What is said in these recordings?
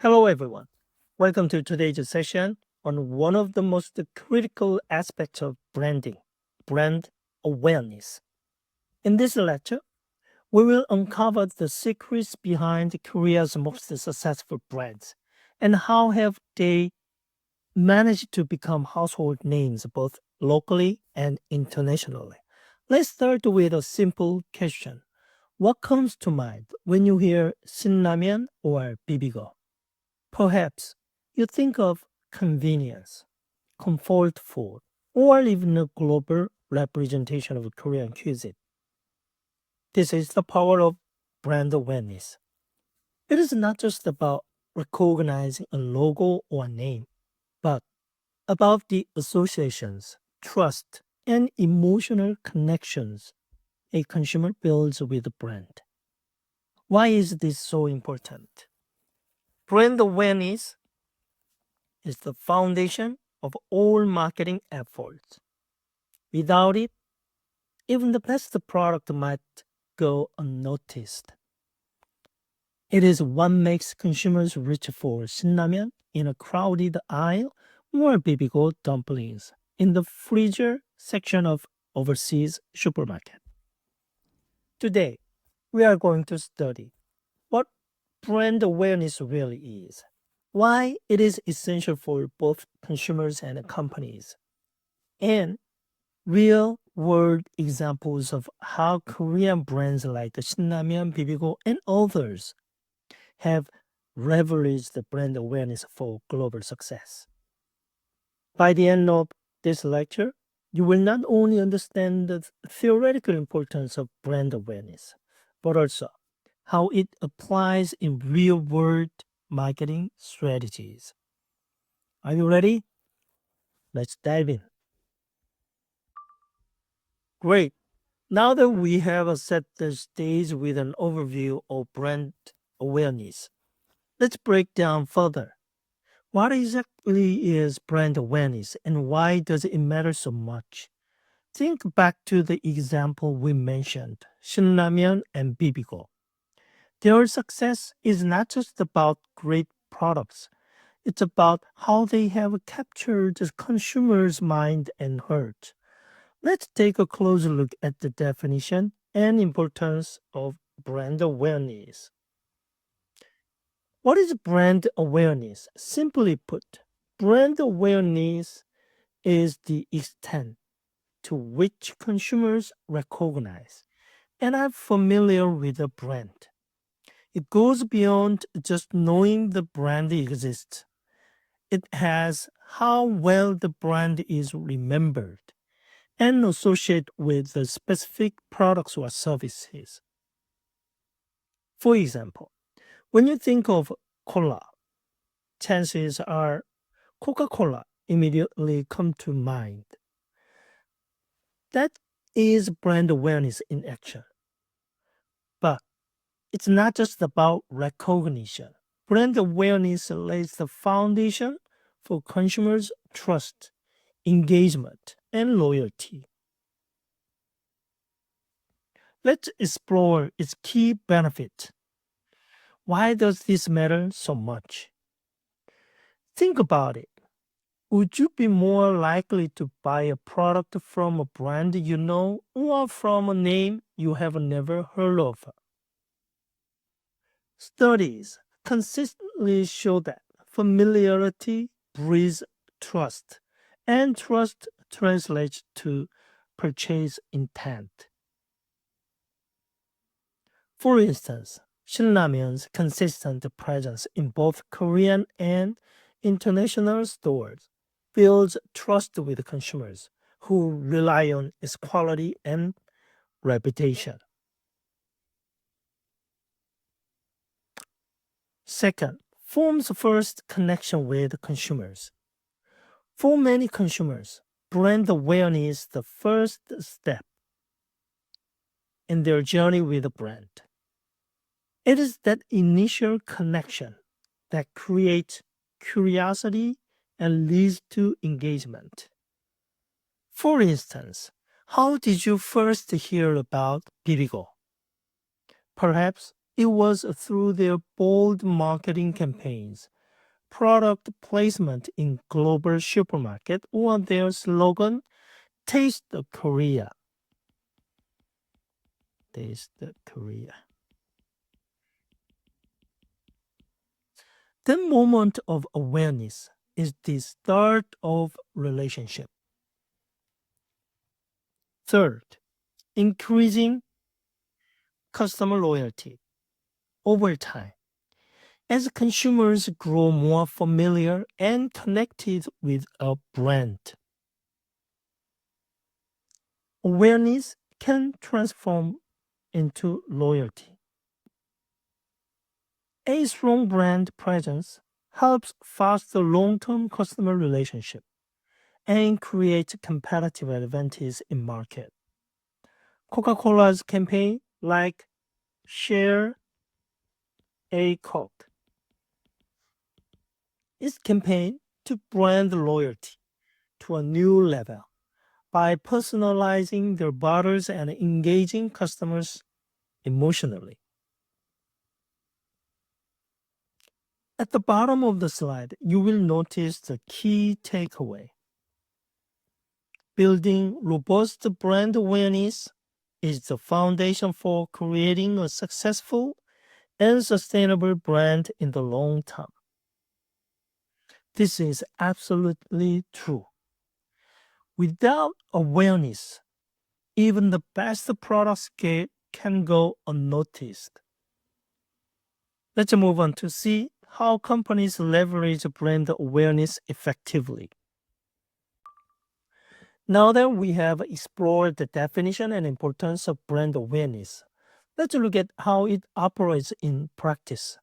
Hello, everyone. Welcome to today's session on one of the most critical aspects of branding brand awareness. In this lecture, we will uncover the secrets behind Korea's most successful brands and how have they managed to become household names both locally and internationally. Let's start with a simple question. What comes to mind when you hear Shinramen or bibigo? Perhaps you think of convenience, comfort food, or even a global representation of Korean cuisine. This is the power of brand awareness. It is not just about recognizing a logo or name, but about the associations, trust, and emotional connections a consumer builds with a brand. Why is this so important? Brand awareness is the foundation of all marketing efforts. Without it, even the best product might go unnoticed. It is what makes consumers reach for 신라면 in a crowded aisle or bibigo dumplings in the freezer section of overseas supermarket. Today, we are going to study what brand awareness really is, why it is essential for both consumers and companies, and real world examples of how Korean brands like Shinramen, Bibigo, and others have leveraged the brand awareness for global success. By the end of this lecture, you will not only understand the theoretical importance of brand awareness, but also how it applies in real world marketing strategies. Are you ready? Let's dive in. Great. Now that we have set the stage with an overview of brand awareness, let's break down further. What exactly is brand awareness and why does it matter so much? Think back to the example we mentioned, Shinramen and Bibigo. Their success is not just about great products, it's about how they have captured the consumer's mind and heart. Let's take a closer look at the definition and importance of brand awareness. What is brand awareness? Simply put, brand awareness is the extent to which consumers recognize and are familiar with a brand. It goes beyond just knowing the brand exists. It has how well the brand is remembered and associated with the specific products or services. For example, when you think of cola, chances are Coca-Cola immediately come to mind. That is brand awareness in action. But it's not just about recognition. Brand awareness lays the foundation for consumers' trust, engagement, and loyalty. Let's explore its key benefit. Why does this matter so much? Think about it. Would you be more likely to buy a product from a brand you know or from a name you have never heard of? Studies consistently show that familiarity breeds trust, and trust translates to purchase intent. For instance, Shinramen's consistent presence in both Korean and international stores builds trust with consumers who rely on its quality and reputation. Second, forms first connection with consumers. For many consumers, brand awareness is the first step in their journey with a brand. It is that initial connection that creates curiosity and leads to engagement. For instance, how did you first hear about Bibigo? Perhaps It was through their bold marketing campaigns, product placement in global supermarket, or their slogan, Taste the Korea. Taste the Korea. The moment of awareness is the start of relationship. Third, increasing customer loyalty over time. As consumers grow more familiar and connected with a brand, awareness can transform into loyalty. A strong brand presence helps foster long-term customer relationship and create competitive advantage in market. Coca-Cola's campaign like Share a Coke is campaign to brand loyalty to a new level by personalizing their bottles and engaging customers emotionally. At the bottom of the slide, you will notice the key takeaway. Building robust brand awareness is the foundation for creating a successful and sustainable brand in the long term. This is absolutely true. Without awareness, even the best products can go unnoticed. Let's move on to see how companies leverage brand awareness effectively. Now that we have explored the definition and importance of brand awareness, let's look at how it operates in practice.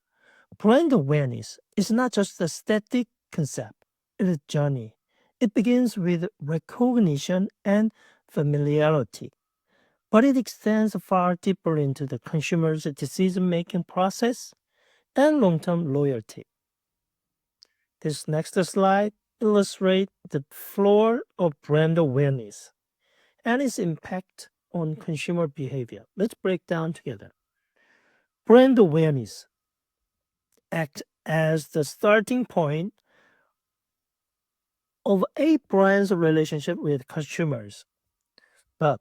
Brand awareness is not just a static concept, it is a journey. It begins with recognition and familiarity, but it extends far deeper into the consumer's decision making process and long term loyalty. This next slide illustrates the floor of brand awareness and its impact on consumer behavior. Let's break down together. Brand awareness acts as the starting point of a brand's relationship with consumers. But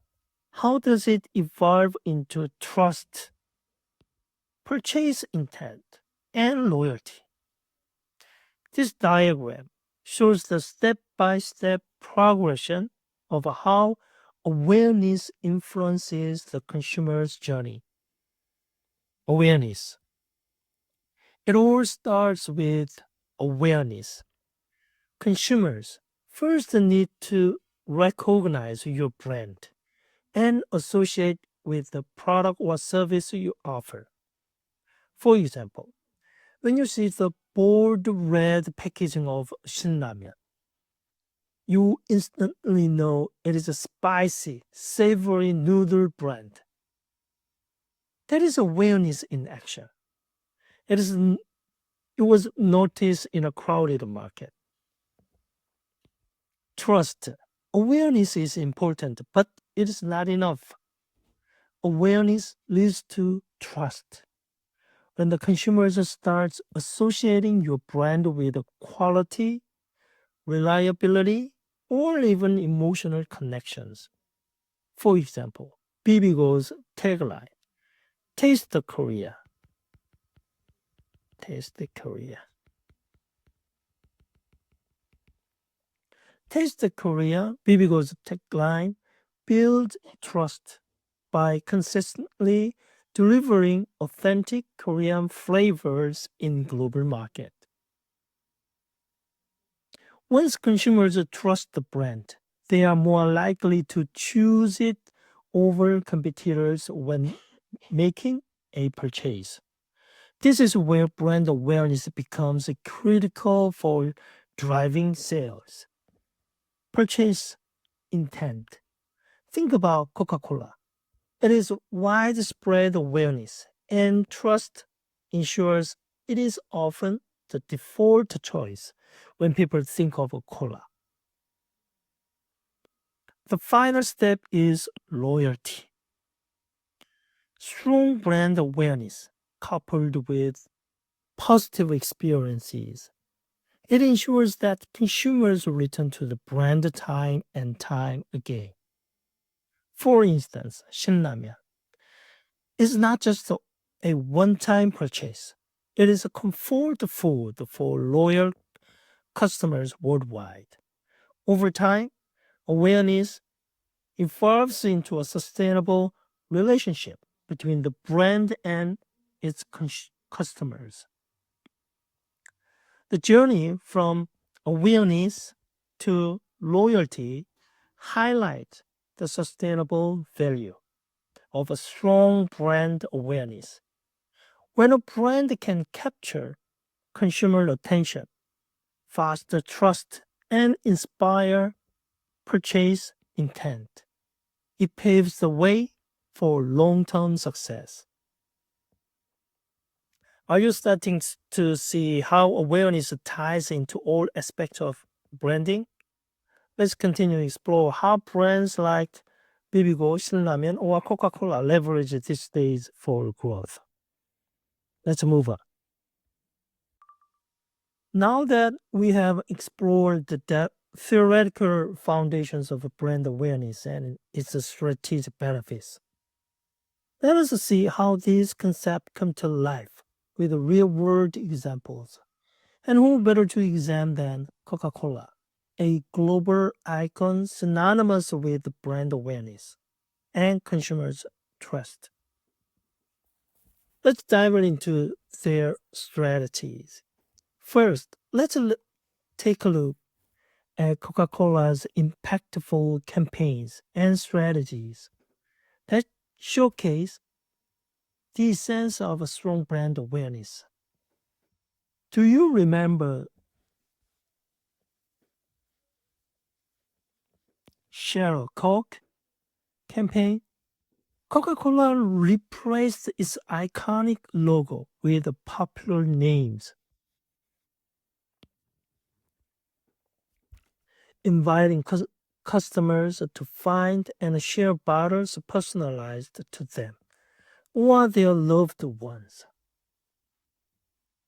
how does it evolve into trust, purchase intent, and loyalty? This diagram shows the step by step progression of how awareness influences the consumer's journey. Awareness. It all starts with awareness. Consumers first need to recognize your brand and associate with the product or service you offer. For example, when you see the bold red packaging of 신라면, you instantly know it is a spicy, savory noodle brand. That is awareness in action. It was noticed in a crowded market. Trust. Awareness is important, but it is not enough. Awareness leads to trust. When the consumers start associating your brand with quality, reliability, or even emotional connections. For example, Bibigo's tagline, Taste the Korea. Taste the Korea. Taste the Korea, Bibigo's tagline, build trust by consistently delivering authentic Korean flavors in global market. Once consumers trust the brand, they are more likely to choose it over competitors when making a purchase. This is where brand awareness becomes critical for driving sales. Purchase intent. Think about Coca-Cola. It is widespread awareness and trust ensures it is often the default choice when people think of a cola. The final step is loyalty. Strong brand awareness coupled with positive experiences, it ensures that consumers return to the brand time and time again. For instance, 신라면 is not just a one-time purchase. It is a comfort food for loyal customers worldwide. Over time, awareness evolves into a sustainable relationship between the brand and its customers. The journey from awareness to loyalty highlights the sustainable value of a strong brand awareness. When a brand can capture consumer attention, foster trust, and inspire purchase intent, it paves the way for long-term success. Are you starting to see how awareness ties into all aspects of branding? Let's continue to explore how brands like 비비고, 신라면, or Coca-Cola leverage these days for growth. Let's move on. Now that we have explored the theoretical foundations of brand awareness and its strategic benefits, let us see how these concepts come to life with real-world examples. And who better to examine than Coca-Cola, a global icon synonymous with brand awareness and consumers' trust. Let's dive into their strategies. First, let's take a look at Coca-Cola's impactful campaigns and strategies that showcase the sense of a strong brand awareness. Do you remember Share a Coke campaign? Coca-Cola replaced its iconic logo with popular names, inviting customers to find and share bottles personalized to them or their loved ones.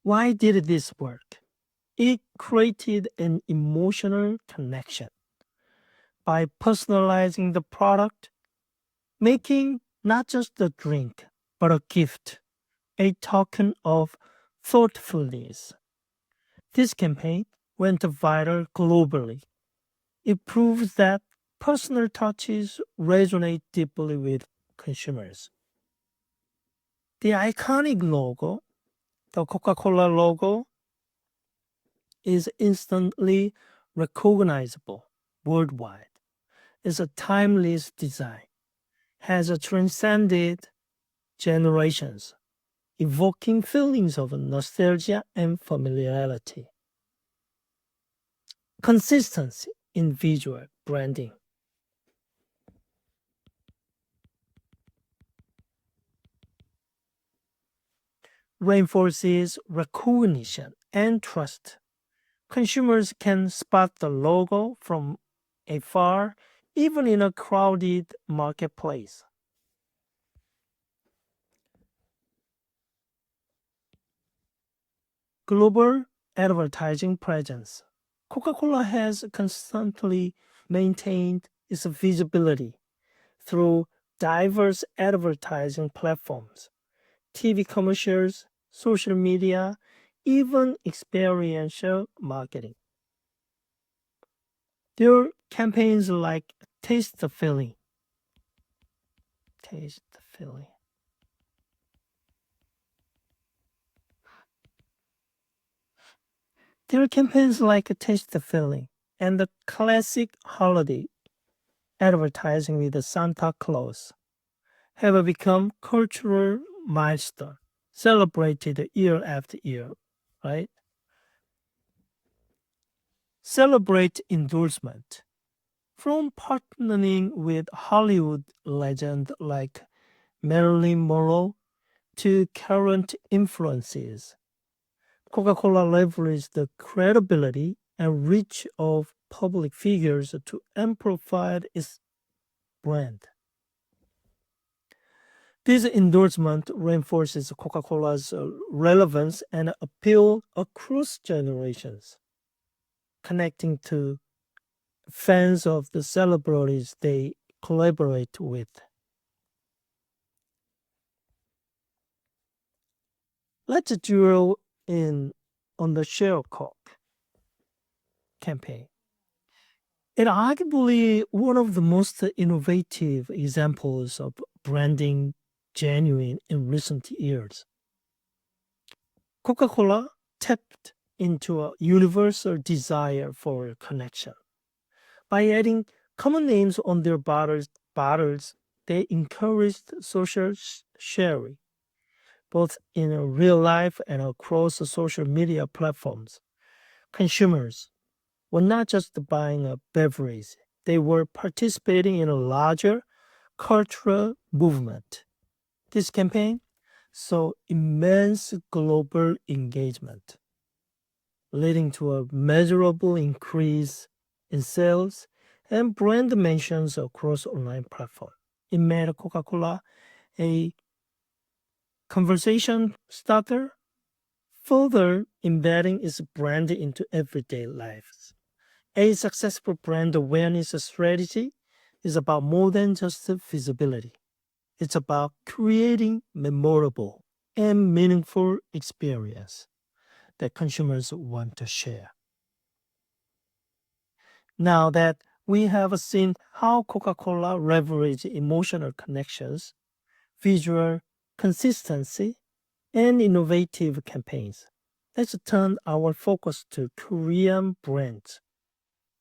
Why did this work? It created an emotional connection. By personalizing the product, making not just a drink, but a gift, a token of thoughtfulness. This campaign went viral globally. It proves that personal touches resonate deeply with consumers. The iconic logo, the Coca-Cola logo, is instantly recognizable worldwide. It's a timeless design, has transcended generations, evoking feelings of nostalgia and familiarity. Consistency in visual branding reinforces recognition and trust. Consumers can spot the logo from afar, even in a crowded marketplace. Global advertising presence. Coca-Cola has constantly maintained its visibility through diverse advertising platforms, TV commercials, social media, even experiential marketing. There are campaigns like Taste the Feeling. Taste the Feeling. There are campaigns like Taste the Feeling and the classic holiday advertising with the Santa Claus have become cultural milestone celebrated year after year, right? Celebrate endorsement. From partnering with Hollywood legends like Marilyn Monroe to current influences, Coca-Cola leveraged the credibility and reach of public figures to amplify its brand. This endorsement reinforces Coca-Cola's relevance and appeal across generations, connecting to fans of the celebrities they collaborate with. Let's drill in on the Share Coke campaign. It arguably one of the most innovative examples of branding genuine in recent years. Coca-Cola tapped into a universal desire for connection. By adding common names on their bottles they encouraged social sharing, both in real life and across the social media platforms. Consumers were not just buying a beverage, they were participating in a larger cultural movement. This campaign saw immense global engagement, leading to a measurable increase in sales and brand mentions across online platforms. It made Coca-Cola a conversation starter, further embedding its brand into everyday lives. A successful brand awareness strategy is about more than just visibility. It's about creating memorable and meaningful experience that consumers want to share. Now that we have seen how Coca-Cola leveraged emotional connections, visual consistency, and innovative campaigns, let's turn our focus to Korean brands.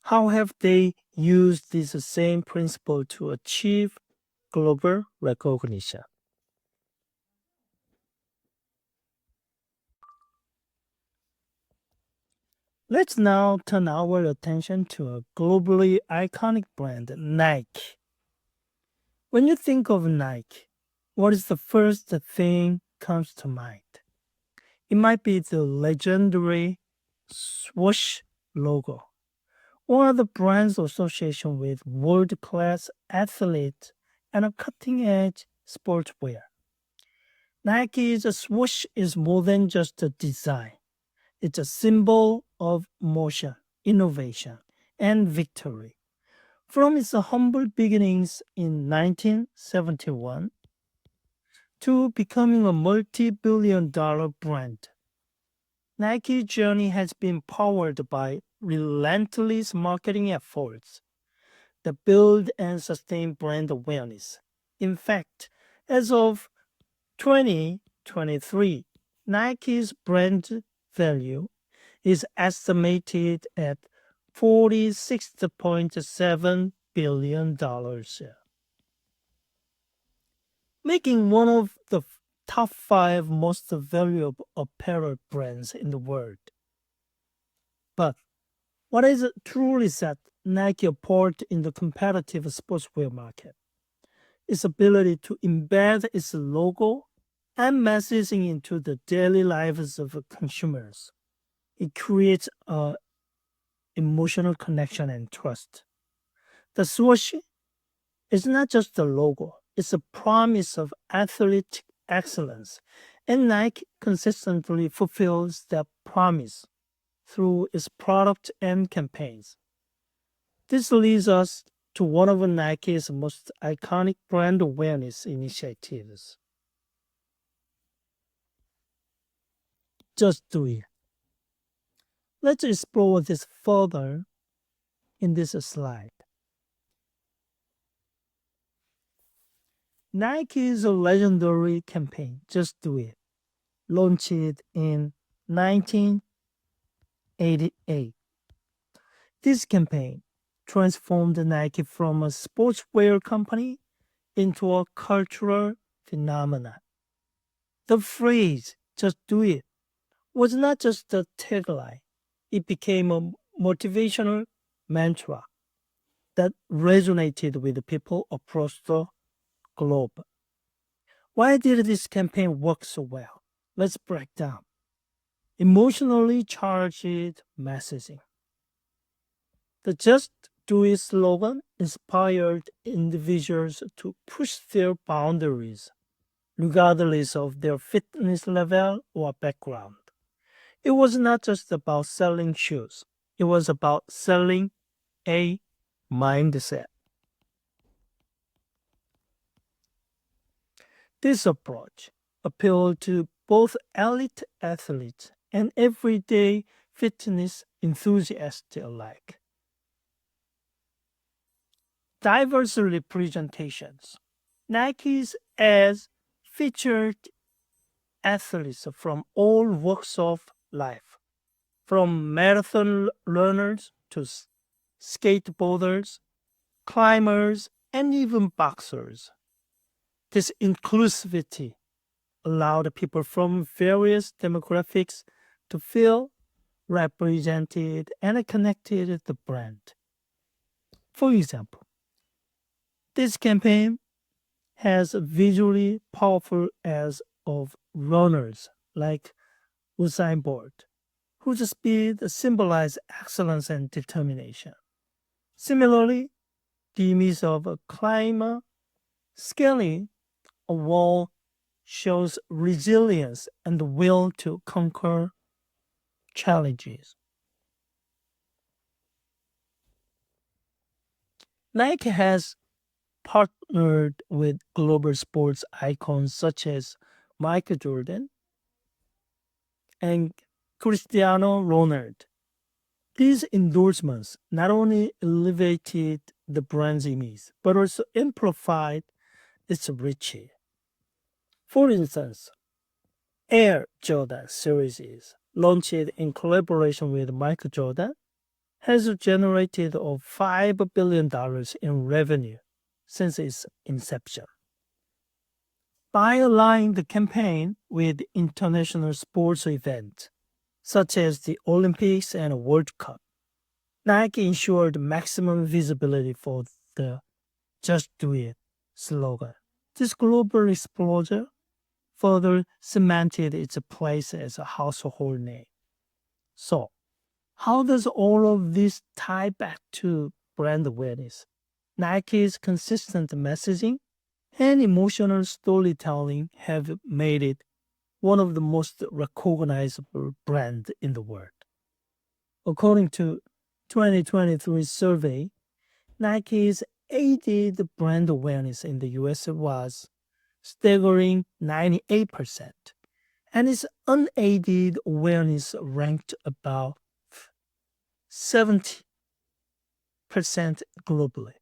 How have they used this same principle to achieve global recognition? Let's now turn our attention to a globally iconic brand, Nike. When you think of Nike, what is the first thing comes to mind? It might be the legendary swoosh logo or the brand's association with world-class athletes and a cutting-edge sportswear. Nike's swoosh is more than just a design. It's a symbol of motion, innovation, and victory. From its humble beginnings in 1971 to becoming a multi-billion-dollar brand, Nike's journey has been powered by relentless marketing efforts that build and sustain brand awareness. In fact, as of 2023, Nike's brand value is estimated at $46.7 billion, making one of the top five most valuable apparel brands in the world. But what is truly set Nike apart in the competitive sportswear market? Its ability to embed its logo and messaging into the daily lives of consumers. It creates a emotional connection and trust. The swoosh is not just a logo, it's a promise of athletic excellence, and Nike consistently fulfills that promise through its product and campaigns. This leads us to one of Nike's most iconic brand awareness initiatives. Just do it. Let's explore this further in this slide. Nike's legendary campaign, Just Do It, launched in 1988. This campaign transformed Nike from a sportswear company into a cultural phenomenon. The phrase, just do it, was not just a tagline, it became a motivational mantra that resonated with people across the globe. Why did this campaign work so well? Let's break down. Emotionally charged messaging. The Just Do It slogan inspired individuals to push their boundaries, regardless of their fitness level or background. It was not just about selling shoes, it was about selling a mindset. This approach appealed to both elite athletes and everyday fitness enthusiasts alike. Diverse representations. Nike's ads featured athletes from all walks of life, from marathon runners to skateboarders, climbers, and even boxers. This inclusivity allowed people from various demographics to feel represented and connected to the brand. For example, this campaign has visually powerful ads of runners like Usain Bolt, whose speed symbolizes excellence and determination. Similarly, the image of a climber scaling a wall shows resilience and the will to conquer challenges. Nike has partnered with global sports icons such as Michael Jordan and Cristiano Ronaldo. These endorsements not only elevated the brand's image, but also amplified its reach. For instance, Air Jordan series, launched in collaboration with Michael Jordan, has generated over $5 billion in revenue since its inception. By aligning the campaign with international sports events, such as the Olympics and World Cup, Nike ensured maximum visibility for the Just Do It slogan. This global exposure further cemented its place as a household name. So, how does all of this tie back to brand awareness? Nike's consistent messaging and emotional storytelling have made it one of the most recognizable brands in the world. According to 2023 survey, Nike's aided brand awareness in the US was staggering 98%, and its unaided awareness ranked about 70% globally.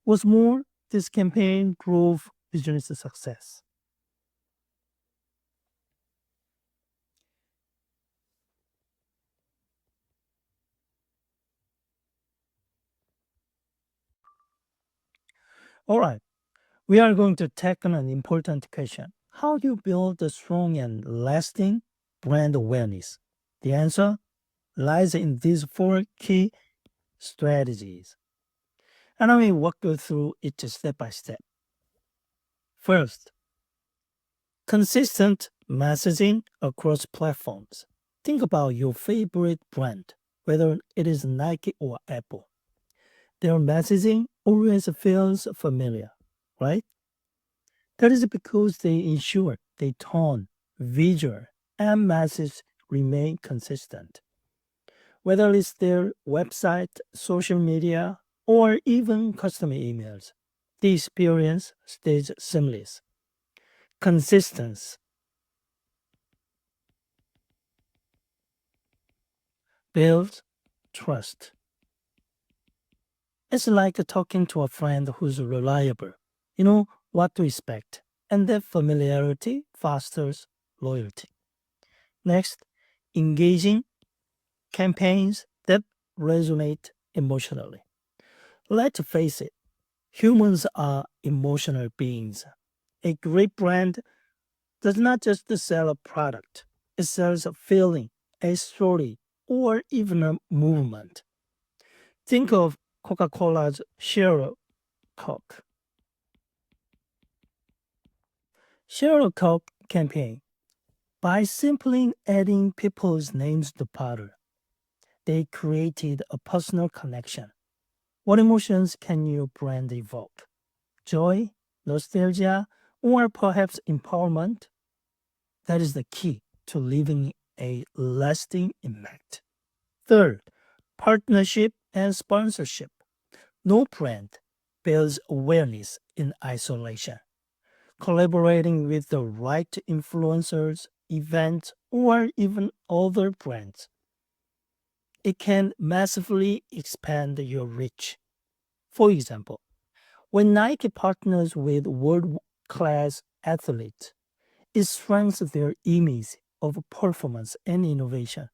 What's more, this campaign drove business success. All right, we are going to tackle an important question. How do you build a strong and lasting brand awareness? The answer lies in these four key strategies. And I will walk you through it step by step. First, consistent messaging across platforms. Think about your favorite brand, whether it is Nike or Apple. Their messaging always feels familiar, right? That is because they ensure their tone, visual, and message remain consistent. Whether it's their website, social media, or even customer emails, the experience stays seamless. Consistency builds trust. It's like talking to a friend who's reliable. You know what to expect, and that familiarity fosters loyalty. Next, engaging campaigns that resonate emotionally. Let's face it, humans are emotional beings. A great brand does not just sell a product, it sells a feeling, a story, or even a movement. Think of Coca-Cola's Share Coke. Share Coke campaign. By simply adding people's names to bottle, they created a personal connection. What emotions can your brand evoke? Joy, nostalgia, or perhaps empowerment. That is the key to leaving a lasting impact. Third, partnership and sponsorship. No brand builds awareness in isolation. Collaborating with the right influencers, events, or even other brands, it can massively expand your reach. For example, when Nike partners with world class athletes, it strengthens their image of performance and innovation.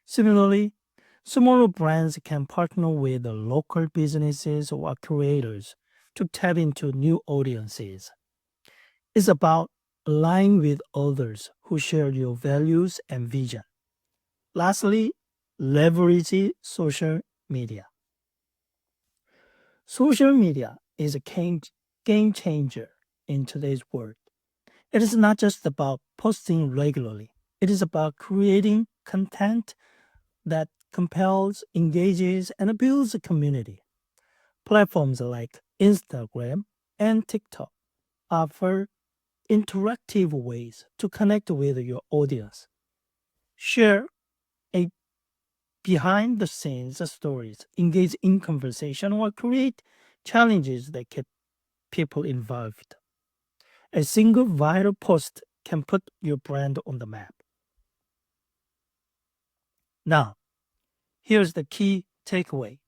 Similarly, smaller brands can partner with the local businesses or creators to tap into new audiences. It's about aligning with others who share your values and vision. Lastly, leverage social media. Social media is a game changer in today's world. It is not just about posting regularly, it is about creating content that compels, engages, and builds a community. Platforms like Instagram and TikTok offer interactive ways to connect with your audience. Share a behind the scenes stories, engage in conversation, or create challenges that keep people involved. A single viral post can put your brand on the map. Now, here's the key takeaway.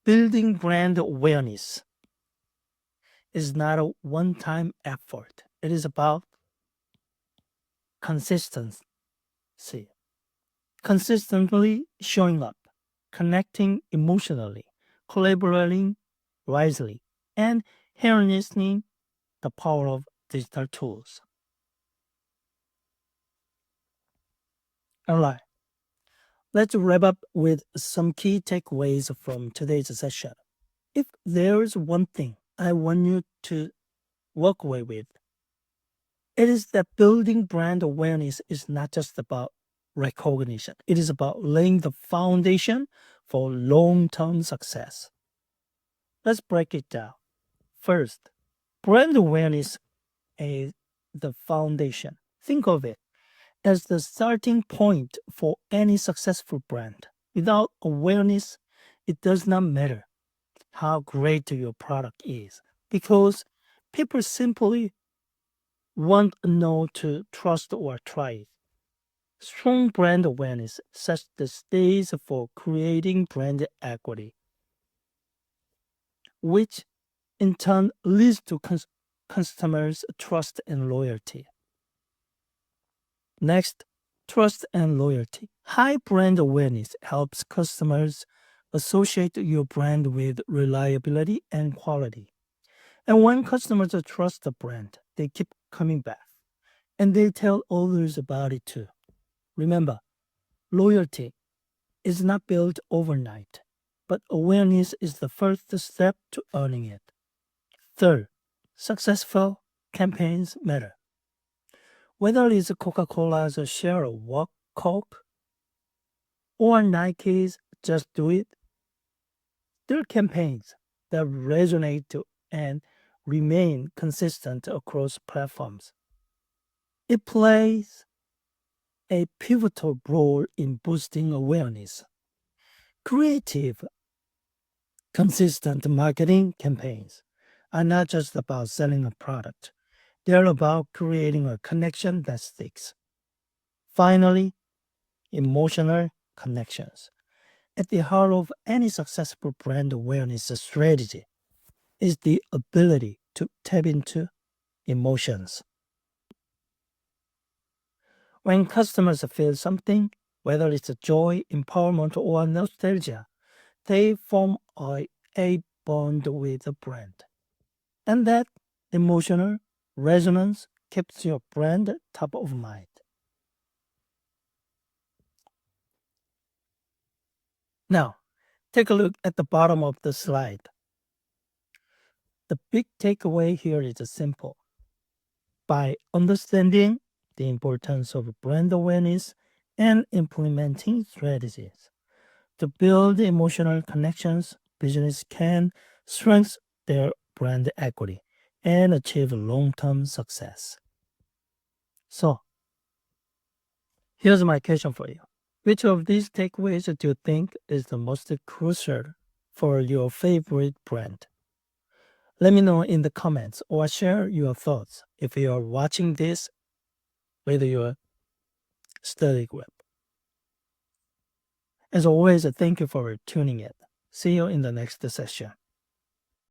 Building brand awareness is not a one time effort, it is about consistency, consistently showing up, connecting emotionally, collaborating wisely, and harnessing the power of digital tools. All right, let's wrap up with some key takeaways from today's session. If there's one thing I want you to walk away with, it is that building brand awareness is not just about recognition, it is about laying the foundation for long term success. Let's break it down. First, brand awareness is the foundation. Think of it as the starting point for any successful brand. Without awareness, it does not matter how great your product is because people simply won't know to trust or try it. Strong brand awareness sets the stage for creating brand equity, which in turn leads to customers' trust and loyalty. Next, trust and loyalty. High brand awareness helps customers associate your brand with reliability and quality. And when customers trust the brand, they keep coming back and they tell others about it too. Remember, loyalty is not built overnight, but awareness is the first step to earning it. Third, successful campaigns matter. Whether it's Coca-Cola's share of walk Coke or Nike's Just Do It, they're campaigns that resonate and remain consistent across platforms. It plays a pivotal role in boosting awareness. Creative, consistent marketing campaigns are not just about selling a product, they're about creating a connection that sticks. Finally, emotional connections. At the heart of any successful brand awareness strategy is the ability to tap into emotions. When customers feel something, whether it's joy, empowerment, or nostalgia, they form a bond with the brand. And that emotional resonance keeps your brand top of mind. Now, take a look at the bottom of the slide. The big takeaway here is simple. By understanding the importance of brand awareness and implementing strategies to build emotional connections, business can strengthen their brand equity and achieve long-term success. So, here's my question for you. Which of these takeaways do you think is the most crucial for your favorite brand? Let me know in the comments or share your thoughts if you are watching this with your study group. As always, thank you for tuning in. See you in the next session.